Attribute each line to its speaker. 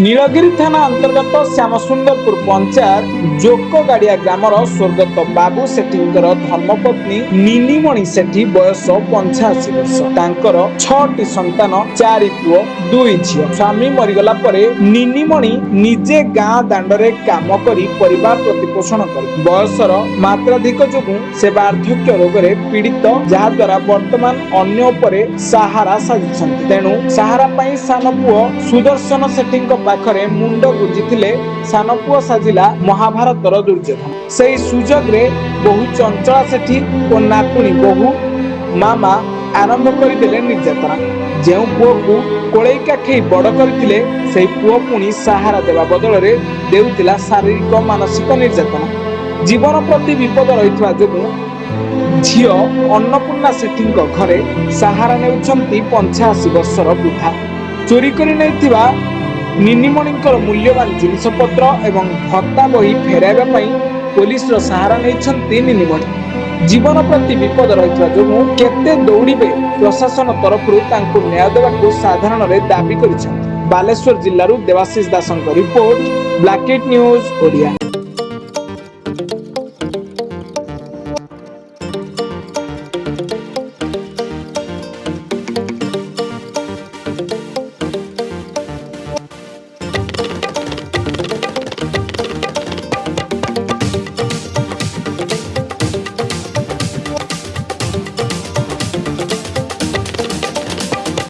Speaker 1: नीलगिरी थाना अंतर्गत श्यामसुंदरपुर पंचायत जोकगाड़िया ग्रामर स्वर्गत बाबू सेठींकर धर्मपत्नी निनिमणि सेठी बयस 85 वर्ष तांकर 6टी संतान 4 पुओ 2 झियो स्वामी मरीगला परे निनिमणि निजे गाँ दांडरे काम करी परिवार प्रतिपोषण कर बयसर मात्राधिक जोगु से वार्धक्य रोगरे पीड़ित जहा द्वारा वर्तमान अन्य उपरे सहारा साजिछन्ति तेणु सहारा पई सान पुओ सुदर्शन सेठींक पाखरे मुंड गुंजिथिले सान पुओ साजिला महाभारतर दुर्योधन सेही सुजोग रे बहु चंचला सेठी ओ नातुणी बहु मामा आरंभ करदेले निर्यातना जो पुओ को कोड़ई काखई बड़ करथिले सेही पुओ पुणी सहारा देवा बदल रे देउतिला शारीरिक मानसिक निर्यातना जीवन प्रति विपद रहितवा जोगु झियो अन्नपूर्णा सेठींक घरे सहारा नेउछंती 85 वर्षर वृद्धा चोरी करि नैथिबा निनिमणिंकर मूल्यवान जिनिसपत्र एवं भत्ता बही फेराइबा पई पुलिस रो सहारा नेइछंती निनिमणि जीवन प्रति विपद रहितवा जोगु केते दौड़िबे प्रशासन तरफरु तांको न्याय देबाको साधारण रे दाबी करिछंती बालेश्वर जिल्लारू देवाशीष दासଙ୍କ रिपोर्ट ब्लैकेट न्यूज ओडिया।